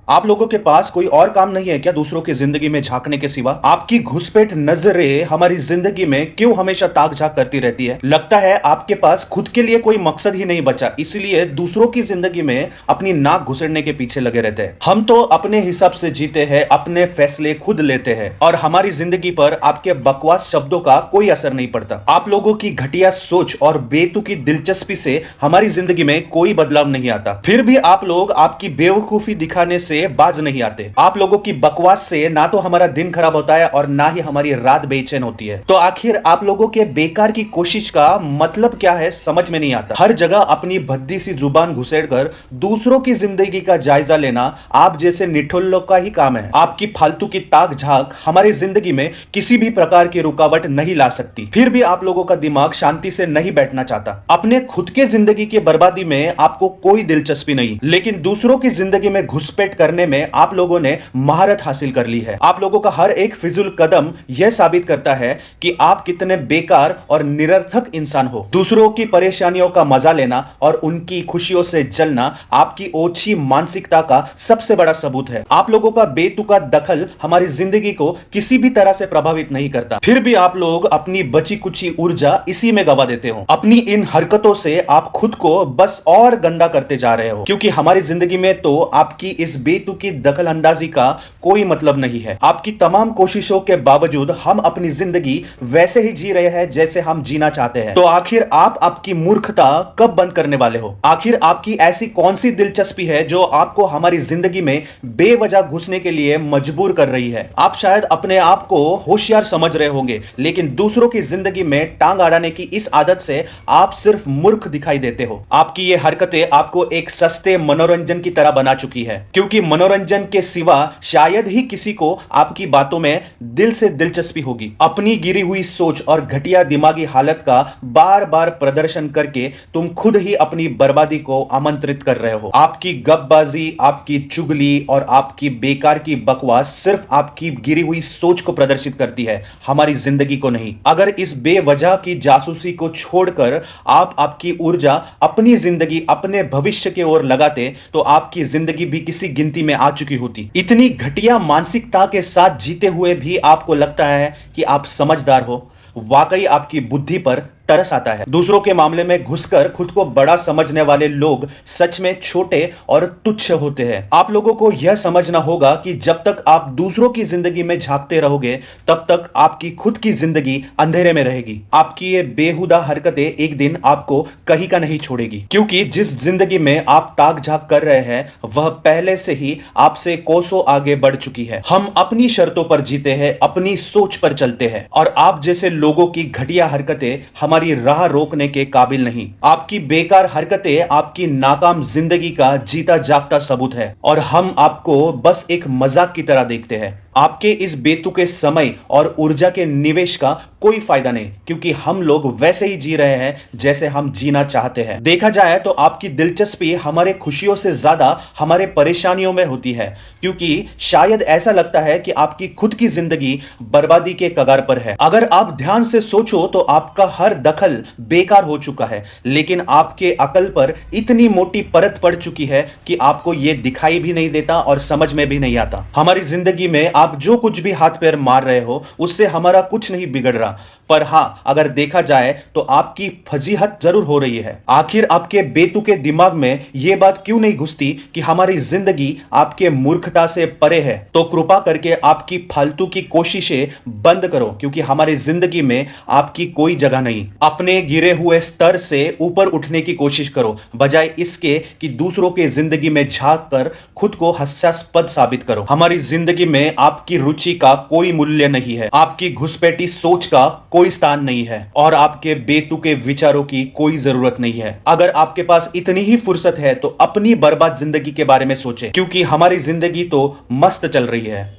आप लोगों के पास कोई और काम नहीं है क्या दूसरों की जिंदगी में झांकने के सिवा? आपकी घुसपैठ नजरें हमारी जिंदगी में क्यों हमेशा ताक झांक करती रहती है? लगता है आपके पास खुद के लिए कोई मकसद ही नहीं बचा, इसलिए दूसरों की जिंदगी में अपनी नाक घुसेड़ने के पीछे लगे रहते हैं। हम तो अपने हिसाब से जीते हैं, अपने फैसले खुद लेते हैं और हमारी जिंदगी पर आपके बकवास शब्दों का कोई असर नहीं पड़ता। आप लोगों की घटिया सोच और बेतुकी दिलचस्पी से हमारी जिंदगी में कोई बदलाव नहीं आता। फिर भी आप लोग आपकी बेवकूफी दिखाने से बाज नहीं आते। आप लोगों की बकवास से ना तो हमारा दिन खराब होता है और ना ही हमारी रात बेचैन होती है। तो आखिर आप लोगों के बेकार की कोशिश का मतलब क्या है, समझ में नहीं आता। हर जगह अपनी भद्दी सी जुबान घुसेड़कर दूसरों की जिंदगी का जायजा लेना आप जैसे निठुल्लों का ही काम है। आपकी फालतू की ताक झांक हमारी जिंदगी में किसी भी प्रकार की रुकावट नहीं ला सकती। फिर भी आप लोगों का दिमाग शांति से नहीं बैठना चाहता। अपने खुद के जिंदगी की बर्बादी में आपको कोई दिलचस्पी नहीं, लेकिन दूसरों की जिंदगी में घुसपैठ करने में आप लोगों ने महारत हासिल कर ली है। आप लोगों का हर एक फिजूल कदम यह साबित करता है कि आप कितने बेकार और निरर्थक इंसान हो। दूसरों की परेशानियों का मजा लेना और उनकी खुशियों से जलना आपकी ओछी मानसिकता का सबसे बड़ा सबूत है। आप लोगों का बेतुका दखल हमारी जिंदगी को किसी भी तरह से प्रभावित नहीं करता। फिर भी आप लोग अपनी बची कुची ऊर्जा इसी में गवा देते हो। अपनी इन हरकतों से आप खुद को बस और गंदा करते जा रहे हो, क्योंकि हमारी जिंदगी में तो आपकी इस बेतुकी दखल अंदाजी का कोई मतलब नहीं है। आपकी तमाम कोशिशों के बावजूद हम अपनी जिंदगी वैसे ही जी रहे हैं जैसे हम जीना चाहते हैं। तो आखिर आप आपकी मूर्खता कब बंद करने वाले हो? आखिर आपकी ऐसी कौन सी दिलचस्पी है जो आपको हमारी जिंदगी में बेवजह घुसने के लिए मजबूर कर रही है? आप शायद अपने आप को होशियार समझ रहे होंगे, लेकिन दूसरों की जिंदगी में टांग अड़ाने की इस आदत से आप सिर्फ मूर्ख दिखाई देते हो। आपकी ये हरकतें आपको एक सस्ते मनोरंजन की तरह बना चुकी है, क्योंकि मनोरंजन के सिवा शायद ही किसी को आपकी बातों में दिल से दिलचस्पी होगी। अपनी गिरी हुई सोच और घटिया दिमागी हालत का बार बार प्रदर्शन करके तुम खुद ही अपनी बर्बादी को आमंत्रित कर रहे हो। आपकी गपबाजी, आपकी चुगली और आपकी बेकार की बकवास सिर्फ आपकी गिरी हुई सोच को प्रदर्शित करती है, हमारी जिंदगी को नहीं। अगर इस बेवजह की जासूसी को छोड़कर आप आपकी ऊर्जा अपनी जिंदगी, अपने भविष्य की ओर लगाते तो आपकी जिंदगी भी किसी गिनती में आ चुकी होती। इतनी घटिया मानसिकता के साथ जीते हुए भी आपको लगता है कि आप समझदार हो। वाकई आपकी बुद्धि पर तरस आता है। दूसरों के मामले में घुसकर खुद को बड़ा समझने वाले लोग सच में छोटे और तुच्छ होते हैं। आप लोगों को यह समझना होगा कि जब तक आप दूसरों की जिंदगी में झांकते रहोगे तब तक आपकी खुद की जिंदगी अंधेरे में रहेगी। आपकी ये बेहुदा हरकतें एक दिन आपको कहीं का नहीं छोड़ेगी, क्योंकि जिस जिंदगी में आप ताक झांक कर रहे हैं वह पहले से ही आपसे कोसों आगे बढ़ चुकी है। हम अपनी शर्तों पर जीते हैं, अपनी सोच पर चलते हैं और आप जैसे लोगों की घटिया हरकतें हमारी राह रोकने के काबिल नहीं। आपकी बेकार हरकतें आपकी नाकाम जिंदगी का जीता जागता सबूत है और हम आपको बस एक मजाक की तरह देखते हैं। आपके इस बेतुके समय और ऊर्जा के निवेश का कोई फायदा नहीं, क्योंकि हम लोग वैसे ही जी रहे हैं जैसे हम जीना चाहते हैं। देखा जाए तो आपकी दिलचस्पी हमारे खुशियों से ज्यादा हमारे परेशानियों में होती है, क्योंकि शायद ऐसा लगता है कि आपकी खुद की जिंदगी बर्बादी के कगार पर है। अगर आप ध्यान से सोचो तो आपका हर दखल बेकार हो चुका है, लेकिन आपके अकल पर इतनी मोटी परत पड़ चुकी है कि आपको यह दिखाई भी नहीं देता और समझ में भी नहीं आता। हमारी जिंदगी में आप जो कुछ भी हाथ पैर मार रहे हो उससे हमारा कुछ नहीं बिगड़ रहा, पर हां, अगर देखा जाए तो आपकी फजीहत जरूर हो रही है। आखिर आपके बेतुके दिमाग में यह बात क्यों नहीं घुसती कि हमारी जिंदगी आपके मूर्खता से परे है? तो कृपा करके आपकी फालतू की कोशिशें बंद करो, क्योंकि हमारी जिंदगी में आपकी कोई जगह नहीं। अपने गिरे हुए स्तर से ऊपर उठने की कोशिश करो, बजाय इसके कि दूसरों के जिंदगी में झांक कर खुद को हास्यास्पद साबित करो। हमारी जिंदगी में आपकी रुचि का कोई मूल्य नहीं है, आपकी घुसपैठी सोच का कोई स्थान नहीं है और आपके बेतुके विचारों की कोई जरूरत नहीं है। अगर आपके पास इतनी ही फुर्सत है तो अपनी बर्बाद जिंदगी के बारे में सोचें, क्योंकि हमारी जिंदगी तो मस्त चल रही है।